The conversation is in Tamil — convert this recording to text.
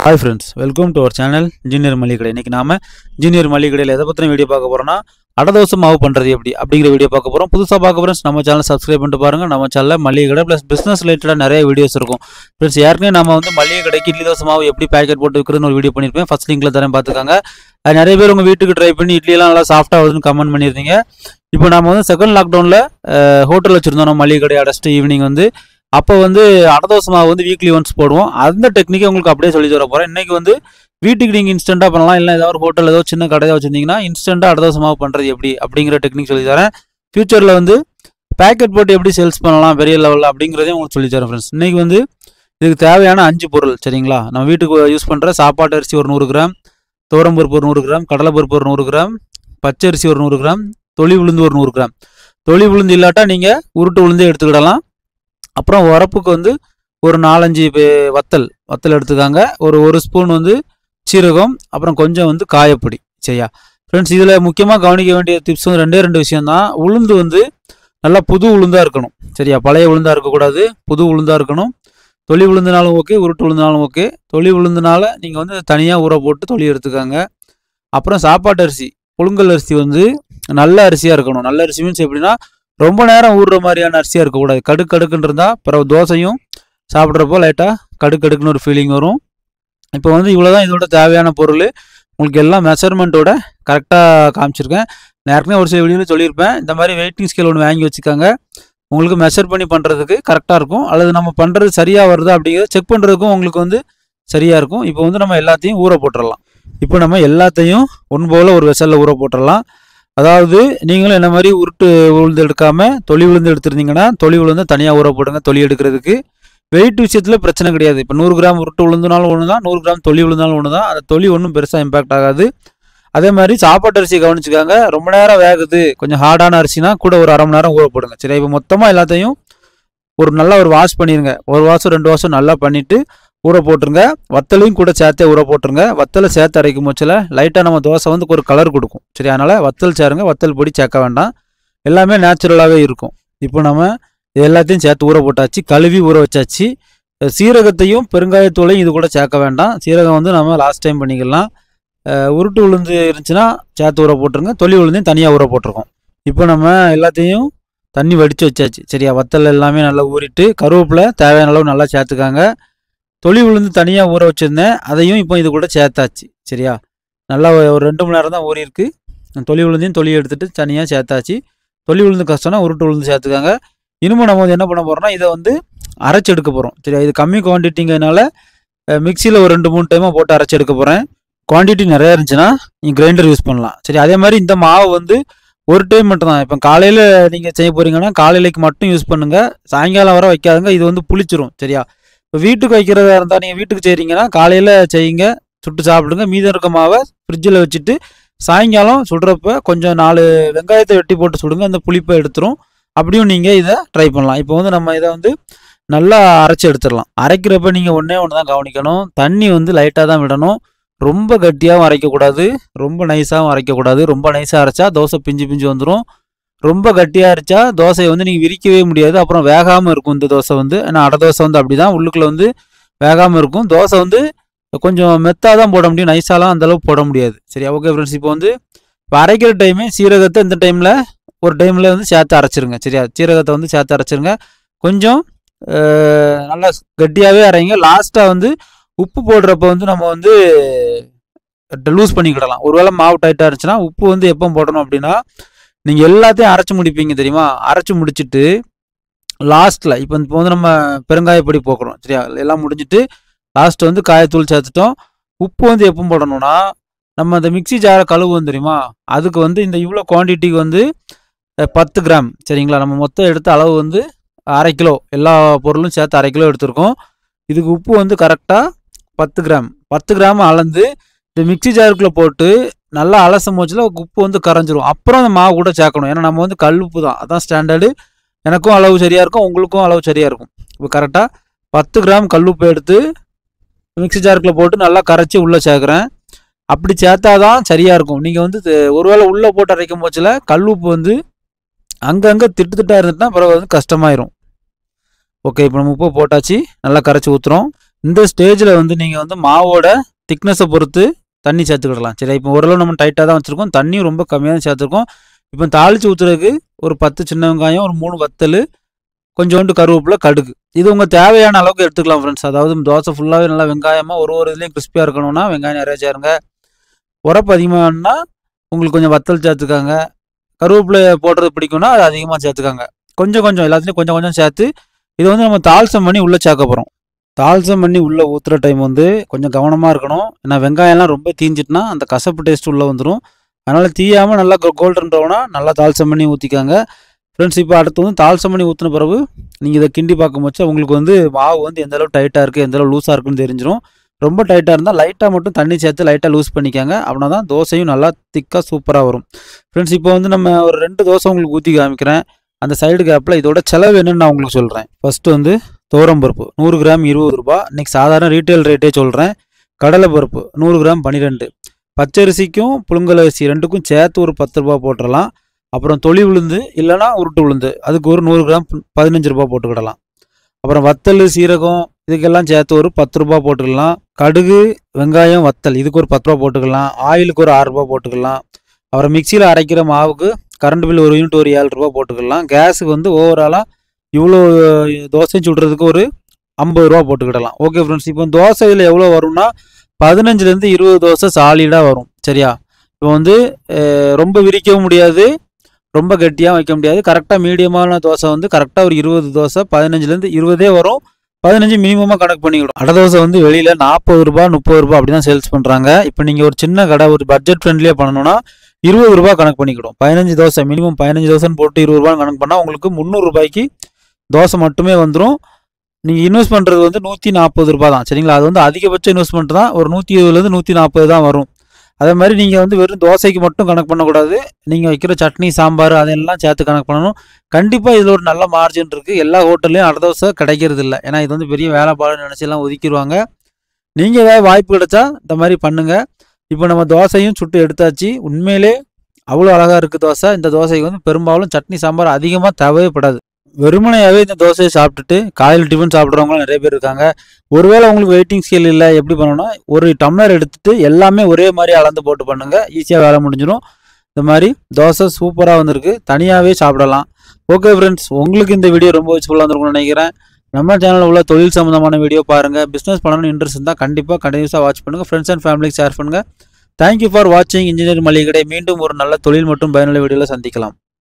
Hi friends, welcome to our channel Engineer Malligade. இன்னைக்கு நாம Engineer Malligadeல எதை பத்தின வீடியோ பார்க்க போறோம்னா அடதோசை மாவு பண்றது எப்படி அப்படிங்கிற வீடியோ பார்க்க போறோம். புதுசா பார்க்க போறோம் நம்ம சேனலை சப்ஸ்கிரைப் பண்ணிட்டு பாருங்க. நம்ம சேனல்ல மல்லிகடை பிளஸ் பிசினஸ் ரிலேட்டடா நிறைய வீடியோஸ் இருக்கும். ஃப்ரெண்ட்ஸ் ஏற்கனவே நம்ம மல்லிகடைக்கு இட்லி தோசை மாவு எப்படி பேக்கெட் போட்டு விற்கிறதுன்னு ஒரு வீடியோ பண்ணிருப்பேன். ஃபர்ஸ்ட் லிங்க்ல தரேன் பார்த்துக்கோங்க. அது நிறைய பேர் உங்க வீட்டுக்கு ட்ரை பண்ணி இட்லி எல்லாம் நல்லா சாஃப்டா வருதுன்னு கமெண்ட் பண்ணிருந்தீங்க. இப்போ நாம செகண்ட் லாக்டவுன்ல ஹோட்டல் வச்சிருந்தோம். நம்ம மல்லிகடை அடைச்சிட்டு ஈவினிங் அப்போ அடதோசை மாவு வீக்லி ஒன்ஸ் போடுவோம். அந்த டெக்னிக்கை உங்களுக்கு அப்படியே சொல்லி தர போகிறேன். இன்றைக்கி வீட்டுக்கு நீங்கள் இன்ஸ்டண்ட்டாக பண்ணலாம். இல்லை ஏதாவது ஒரு ஹோட்டல் ஏதோ சின்ன கடையாக வச்சுருந்தீங்கன்னா இன்ஸ்டண்ட்டாக அடதோசை மாவு பண்ணுறது எப்படி அப்படிங்கிற டெக்னிக் சொல்லி தரேன். ஃபியூச்சரில் பேக்கெட் போட்டு எப்படி சேல்ஸ் பண்ணலாம் பெரிய லெவலில் அப்படிங்கிறதையும் உங்களுக்கு சொல்லி தரேன் ஃப்ரெண்ட்ஸ். இன்றைக்கி இதுக்கு தேவையான 5 பொருள் சரிங்களா. நம்ம வீட்டுக்கு யூஸ் பண்ணுற சாப்பாட்டு அரிசி ஒரு 100 கிராம், துவரம்பருப்பு ஒரு 100 கிராம், கடலைப்பருப்பு ஒரு 100 கிராம், பச்சரிசி ஒரு 100 கிராம், தொளி உளுந்து ஒரு 100 கிராம். தொளி உளுந்து இல்லாட்டா நீங்கள் உருட்டு உளுந்தே எடுத்துக்கிடலாம். அப்புறம் உரப்புக்கு ஒரு 4-5 வத்தல் எடுத்துக்காங்க. ஒரு ஸ்பூன் சீரகம், அப்புறம் கொஞ்சம் காயப்பொடி சரியா. ஃப்ரெண்ட்ஸ் இதில் முக்கியமாக கவனிக்க வேண்டிய டிப்ஸ் 2 விஷயம்தான். உளுந்து நல்லா புது உளுந்தாக இருக்கணும் சரியா. பழைய உளுந்தாக இருக்கக்கூடாது, புது உளுந்தாக இருக்கணும். தொளி உளுந்துனாலும் ஓகே, உருட்டு உளுந்துனாலும் ஓகே. தொளி உளுந்துனால நீங்கள் தனியாக ஊற போட்டு தொளி எடுத்துக்காங்க. அப்புறம் சாப்பாட்டு அரிசி, புழுங்கல் அரிசி நல்ல அரிசியாக இருக்கணும். நல்ல அரிசி மீன்ஸ் எப்படின்னா ரொம்ப நேரம் ஊறுற மாதிரியான அரிசியாக இருக்கக்கூடாது. கடுக்குன்னு இருந்தால் பிறகு தோசையும் சாப்பிட்றப்போ லைட்டாக கடுக்குன்னு ஒரு ஃபீலிங் வரும். இப்போ இவ்வளோ தான் இதோட தேவையான பொருள். உங்களுக்கு எல்லாம் மெஷர்மெண்ட்டோட கரெக்டாக காமிச்சிருக்கேன். நான் ஏற்கனவே ஒரு சில வீடியோவில் சொல்லியிருப்பேன். இந்த மாதிரி வெயிட்டிங் ஸ்கேல் ஒன்று வாங்கி வச்சுக்காங்க. உங்களுக்கு மெஷர் பண்ணி பண்ணுறதுக்கு கரெக்டாக இருக்கும். அல்லது நம்ம பண்ணுறது சரியாக வருதா அப்படிங்கிறத செக் பண்ணுறதுக்கும் உங்களுக்கு சரியாக இருக்கும். இப்போ நம்ம எல்லாத்தையும் ஊற போட்டுடலாம். இப்போ நம்ம எல்லாத்தையும் போல் ஒரு வெசலில் ஊற போட்டுடலாம். அதாவது நீங்களும் என்ன மாதிரி உருட்டு உளுந்து எடுக்காமல் தொளி உளுந்து எடுத்துருந்தீங்கன்னா தொளி உளுந்து தனியாக ஊற போடுங்க. தொளி எடுக்கிறதுக்கு வெயிட் விஷயத்தில் பிரச்சனை கிடையாது. இப்போ 100 கிராம் உருட்டு உளுந்துனாலும் ஒன்று தான், 100 கிராம் தொளி உளுந்தாலும் ஒன்று தான். அந்த தொளி ஒன்றும் பெருசாக இம்பாக்ட் ஆகாது. அதே மாதிரி சாப்பாட்டு அரிசியை கவனிச்சுக்காங்க. ரொம்ப நேரம் வேகுது, கொஞ்சம் ஹார்டான அரிசினா கூட ஒரு அரை மணி நேரம் ஊற போடுங்க சரி. இப்போ மொத்தமாக எல்லாத்தையும் நல்லா ஒரு வாஷ் பண்ணிடுங்க. ஒரு வாஷம் 2 வாஷம் நல்லா பண்ணிவிட்டு ஊற போட்டுருங்க. வத்தலையும் கூட சேர்த்தே ஊற போட்டுருங்க. வத்தலை சேர்த்து அரைக்கும் போச்சில் லைட்டாக நம்ம தோசை ஒரு கலர் கொடுக்கும் சரி. அதனால் வத்தல் சேருங்க. வத்தல் பொடி சேர்க்க வேண்டாம், எல்லாமே நேச்சுரலாகவே இருக்கும். இப்போ நம்ம எல்லாத்தையும் சேர்த்து ஊற போட்டாச்சு, கழுவி ஊற வச்சாச்சு. சீரகத்தையும் பெருங்காயத்தூளையும் இது கூட சேர்க்க வேண்டாம். சீரகம் நம்ம லாஸ்ட் டைம் பண்ணிக்கலாம். உருட்டு உளுந்து இருந்துச்சுன்னா சேர்த்து ஊற போட்டுருங்க. தொளி உளுந்தையும் தனியாக ஊற போட்டிருக்கோம். இப்போ நம்ம எல்லாத்தையும் தண்ணி வடித்து வச்சாச்சு சரியா. வத்தல் எல்லாமே நல்லா ஊறிட்டு கருவேப்பிலை தேவையான அளவு நல்லா சேர்த்துக்காங்க. தொளி உளுந்து தனியாக ஊற வச்சுருந்தேன், அதையும் இப்போ இது கூட சேர்த்தாச்சு சரியா. நல்லா ஒரு 2 மணி நேரம் தான் ஊறியிருக்கு. தொளி உளுந்தையும் தொளி எடுத்துகிட்டு தனியாக சேர்த்தாச்சு. தொளி உளுந்து கஷ்டம்னா உருட்டு உளுந்து சேர்த்துக்காங்க. இனிமேல் நம்ம என்ன பண்ண போகிறோம்னா இதை அரைச்சி எடுக்க போகிறோம் சரியா. இது கம்மி குவான்டிட்டிங்கிறதுனால மிக்சியில் ஒரு 2-3 டைமாக போட்டு அரைச்சி எடுக்க போகிறேன். குவான்டிட்டி நிறையா இருந்துச்சுன்னா நீங்கள் கிரைண்டர் யூஸ் பண்ணலாம் சரி. அதே மாதிரி இந்த மாவு ஒரு டைம் மட்டும் தான். இப்போ காலையில் நீங்கள் செய்ய போகிறீங்கன்னா காலையிலைக்கு மட்டும் யூஸ் பண்ணுங்கள். சாயங்காலம் வர வைக்காதுங்க, இது புளிச்சிரும் சரியா. இப்போ வீட்டுக்கு வைக்கிறதா இருந்தால் நீங்கள் வீட்டுக்கு செய்கிறீங்கன்னா காலையில் செய்யுங்க, சுட்டு சாப்பிடுங்க. மீதம் இருக்க மாவை ஃப்ரிட்ஜில் வச்சுட்டு சாயங்காலம் சுடுறப்ப கொஞ்சம் 4 வெங்காயத்தை வெட்டி போட்டு சுடுங்க. அந்த புளிப்பை எடுத்துரும். அப்படியும் நீங்கள் இதை ட்ரை பண்ணலாம். இப்போ நம்ம இதை நல்லா அரைச்சி எடுத்துடலாம். அரைக்கிறப்ப நீங்கள் ஒன்றே தான் கவனிக்கணும். தண்ணி லைட்டாக தான் விடணும். ரொம்ப கட்டியாகவும் அரைக்கக்கூடாது, ரொம்ப நைஸாகவும் அரைக்கக்கூடாது. ரொம்ப நைஸாக அரைச்சா தோசை பிஞ்சு வந்துடும். ரொம்ப கட்டியாக அரைச்சா தோசையை நீங்கள் விரிக்கவே முடியாது, அப்புறம் வேகாமல் இருக்கும் இந்த தோசை ஏன்னா அடை தோசை அப்படி தான் உள்ளுக்குள்ளே வேகாமல் இருக்கும். தோசை கொஞ்சம் மெத்தாக தான் போட முடியும், நைஸாலாம் அந்தளவுக்கு போட முடியாது சரியா. ஓகே ஃப்ரெண்ட்ஸ், இப்போ அரைக்கிற டைமே சீரகத்தை இந்த டைமில் ஒரு டைமில் சேர்த்து அரைச்சிருங்க சரியா. சீரகத்தை சேர்த்து அரைச்சிருங்க. கொஞ்சம் நல்லா கட்டியாகவே அரைங்க. லாஸ்ட்டாக உப்பு போடுறப்ப நம்ம லூஸ் பண்ணிக்கிடலாம். ஒருவேளை மாவு டைட்டாக இருந்துச்சுன்னா உப்பு எப்போ போடணும் அப்படின்னா நீங்கள் எல்லாத்தையும் அரைச்சி முடிப்பீங்க தெரியுமா. அரைச்சி முடிச்சுட்டு லாஸ்ட்டில் இப்போ நம்ம பெருங்காயப்பொடி போக்குறோம் சரியா. எல்லாம் முடிஞ்சிட்டு லாஸ்ட் காயத்தூள் சேர்த்துட்டோம். உப்பு எப்போ போடணும்னா நம்ம அந்த மிக்சி ஜாரை கழுவுவோம் தெரியுமா, அதுக்கு இந்த இவ்வளோ குவான்டிட்டிக்கு 10 கிராம் சரிங்களா. நம்ம மொத்தம் எடுத்த அளவு 1/2 கிலோ, எல்லா பொருளும் சேர்த்து 1/2 கிலோ எடுத்துருக்கோம். இதுக்கு உப்பு கரெக்டாக 10 கிராம். 10 கிராம் அளந்து இந்த மிக்சி ஜாருக்குள்ளே போட்டு நல்லா அலசும் போச்சில் உப்பு கரைஞ்சிரும். அப்புறம் அந்த மாவு கூட சேர்க்கணும். ஏன்னா நம்ம கல் உப்பு தான், அதான் ஸ்டாண்டர்டு. எனக்கும் அளவு சரியாக இருக்கும், உங்களுக்கும் அளவு சரியாக இருக்கும். இப்போ கரெக்டாக 10 கிராம் கல் உப்பு எடுத்து மிக்சி ஜாருக்குள்ளே போட்டு நல்லா கரைச்சி உள்ளே சேர்க்குறேன். அப்படி சேர்த்தா தான் சரியாக இருக்கும். நீங்கள் ஒருவேளை உள்ளே போட்டு அரைக்கும் போச்சில் கல் உப்பு அங்கங்கே திட்டாக இருந்துட்டுனா பிறகு கஷ்டமாயிரும். ஓகே, இப்போ நம்ம உப்பு போட்டாச்சு, நல்லா கரைச்சி ஊற்றுறோம். இந்த ஸ்டேஜில் வந்து நீங்கள் வந்து மாவோட திக்னஸை பொறுத்து தண்ணி சேர்த்துக்கிடலாம். சரி, இப்போ ஓரளவு நம்ம டைட்டாக தான் வச்சுருக்கோம், தண்ணியும் ரொம்ப கம்மியாக தான் சேர்த்துருக்கோம். இப்போ தாளித்து ஊற்றுறதுக்கு ஒரு 10 சின்ன வெங்காயம், ஒரு 3 வத்தல், கொஞ்சோண்டு கருவேப்பிலை, கடுகு, இது உங்கள் தேவையான அளவுக்கு எடுத்துக்கலாம் ஃப்ரெண்ட்ஸ். அதாவது தோசை ஃபுல்லாகவே நல்லா வெங்காயமாக ஒரு இதுலேயும் கிறிஸ்பியாக இருக்கணும்னா வெங்காயம் நிறையா சேருங்க. உரப்பு அதிகமாகனா உங்களுக்கு கொஞ்சம் வத்தல் சேர்த்துக்காங்க. கருவேப்பிலை போடுறது பிடிக்கும்னா அது அதிகமாக சேர்த்துக்காங்க. கொஞ்சம் கொஞ்சம் எல்லாத்துலேயும் கொஞ்சம் கொஞ்சம் சேர்த்து இதை வந்து நம்ம தாளிசம் பண்ணி உள்ளே சேர்க்க போகிறோம். தாளிசம் பண்ணி உள்ளே ஊற்றுற டைம் வந்து கொஞ்சம் கவனமாக இருக்கணும். ஏன்னா வெங்காயம்லாம் ரொம்ப தீஞ்சிட்டுனா அந்த கசப்பு டேஸ்ட் உள்ளே வந்துடும். அதனால் தீயாமல் நல்லா கோல்டன் ப்ரௌனாக நல்லா தாளிசம் பண்ணி ஊற்றிக்காங்க ஃப்ரெண்ட்ஸ். இப்போ அடுத்து வந்து தாளிசம் பண்ணி ஊற்றின பிறகு நீங்கள் இதை கிண்டி பார்க்கும் போச்சு உங்களுக்கு வந்து மாவு வந்து எந்தளவு டைட்டாக இருக்குது எந்தளவு லூஸாக இருக்குன்னு தெரிஞ்சிடும். ரொம்ப டைட்டாக இருந்தால் லைட்டாக மட்டும் தண்ணி சேர்த்து லைட்டாக லூஸ் பண்ணிக்காங்க. அப்படின்னா தான் தோசையும் நல்லா திக்காக சூப்பராக வரும் ஃப்ரெண்ட்ஸ். இப்போ வந்து நம்ம ஒரு 2 தோசை உங்களுக்கு ஊற்றி காமிக்கிறேன். அந்த சைடு கேப்பில் இதோட செலவு என்னன்னு நான் உங்களுக்கு சொல்கிறேன். ஃபஸ்ட்டு வந்து துவரம்பருப்பு 100 கிராம் 20 ரூபா, இன்றைக்கி சாதாரண ரீட்டைல் ரேட்டே சொல்கிறேன். கடலைப்பருப்பு 100 கிராம் 12, பச்சரிசிக்கும் புழுங்கலரிசி ரெண்டுக்கும் சேர்த்து ஒரு 10 ரூபா போட்டுடலாம். அப்புறம் தொளி உளுந்து இல்லைனா உருட்டு உளுந்து அதுக்கு ஒரு 100 கிராம் 15 ரூபா போட்டுக்கிடலாம். அப்புறம் வத்தல் சீரகம் இதுக்கெல்லாம் சேர்த்து ஒரு 10 ரூபா போட்டுக்கலாம். கடுகு வெங்காயம் வத்தல் இதுக்கு ஒரு 10 ரூபா போட்டுக்கலாம். ஆயிலுக்கு ஒரு 6 ரூபா போட்டுக்கலாம். அப்புறம் மிக்சியில் அரைக்கிற மாவுக்கு கரண்ட் பில் ஒரு யூனிட் ஒரு 7 ரூபா போட்டுக்கலாம். கேஸுக்கு வந்து ஓவராலாக இவ்வளோ தோசை சுடுறதுக்கு ஒரு 50 ரூபா போட்டுக்கிடலாம். ஓகே ஃப்ரெண்ட்ஸ், இப்போ தோசையில் எவ்வளோ வரும்னா 15லேருந்து 20 தோசை சாலிடாக வரும். சரியா, இப்போ வந்து ரொம்ப விரிக்கவும் முடியாது, ரொம்ப கெட்டியாக வைக்க முடியாது. கரெக்டாக மீடியமான தோசை வந்து கரெக்டாக ஒரு 20 தோசை 15லேருந்து 20 வரும். 15 மினிமமாக கணக்கு பண்ணிக்கிடும். அடை தோசை வந்து வெளியில் 40 ரூபா 30 ரூபா அப்படி தான் சேல்ஸ் பண்ணுறாங்க. இப்போ நீங்கள் ஒரு சின்ன கடை ஒரு பட்ஜெட் ஃப்ரெண்ட்லியாக பண்ணணும்னா 20 ரூபா கணக்கு பண்ணிக்கிடும். 15 தோசை மினிமம் 15 தோசைன்னு போட்டு 20 ரூபான்னு கணக்கு பண்ணால் உங்களுக்கு 300 ரூபாய்க்கு தோசை மட்டுமே வந்துடும். நீங்கள் இன்வெஸ்ட் பண்ணுறது வந்து 140 ரூபா தான். சரிங்களா, அது வந்து அதிகபட்ச இன்வெஸ்ட்மெண்ட் தான். ஒரு 120லேருந்து 140 தான் வரும். அதே மாதிரி நீங்கள் வந்து வெறும் தோசைக்கு மட்டும் கணக்கு பண்ணக்கூடாது. நீங்கள் வைக்கிற சட்னி சாம்பார் அதெல்லாம் சேர்த்து கணக்கு பண்ணணும். கண்டிப்பாக இதில் ஒரு நல்ல மார்ஜின் இருக்குது. எல்லா ஹோட்டல்லையும் அடை தோசை கிடைக்கிறது இல்லை. ஏன்னா இது வந்து பெரிய வேலைப்பாடுன்னு நினச்செல்லாம் ஒதுக்கிடுவாங்க. நீங்கள் ஏதாவது வாய்ப்பு கிடைச்சா இந்த மாதிரி பண்ணுங்கள். இப்போ நம்ம தோசையும் சுட்டு எடுத்தாச்சு. உண்மையிலே அவ்வளோ அழகாக இருக்குது தோசை. இந்த தோசைக்கு வந்து பெரும்பாலும் சட்னி சாம்பார் அதிகமாக தேவைப்படாது. வெறுமனையாகவே இந்த தோசையை சாப்பிட்டுட்டு காலையில் டிஃபன் சாப்பிட்றவங்களும் நிறைய பேர் இருக்காங்க. ஒருவேளை உங்களுக்கு வெயிட்டிங் ஸ்கேல் இல்லை, எப்படி பண்ணணும்னா ஒரு டம்ளர் எடுத்துகிட்டு எல்லாமே ஒரே மாதிரி அளந்து போட்டு பண்ணுங்கள். ஈஸியாக வேலை முடிஞ்சிடும். இந்த மாதிரி தோசை சூப்பராக வந்திருக்கு, தனியாகவே சாப்பிடலாம். ஓகே ஃப்ரெண்ட்ஸ், உங்களுக்கு இந்த வீடியோ ரொம்ப யூஸ்ஃபுல்லாக இருந்திருக்கும்னு நினைக்கிறேன். நம்ம சேனலில் உள்ள தொழில் சம்மந்தமான வீடியோ பாருங்கள். பிஸ்னஸ் பண்ணணும்னு இன்ட்ரெஸ்ட் இருந்தால் கண்டிப்பாக கண்டினியூஸாக வாட்ச் பண்ணுங்கள். ஃப்ரெண்ட்ஸ் அண்ட் ஃபேமிலிக்கு ஷேர் பண்ணுங்கள். தேங்க்யூ ஃபார் வாட்சிங் இன்ஜினியர் மளிகை கடை. மீண்டும் ஒரு நல்ல தொழில் மற்றும் பயனுள்ள வீடியோவில் சந்திக்கலாம்.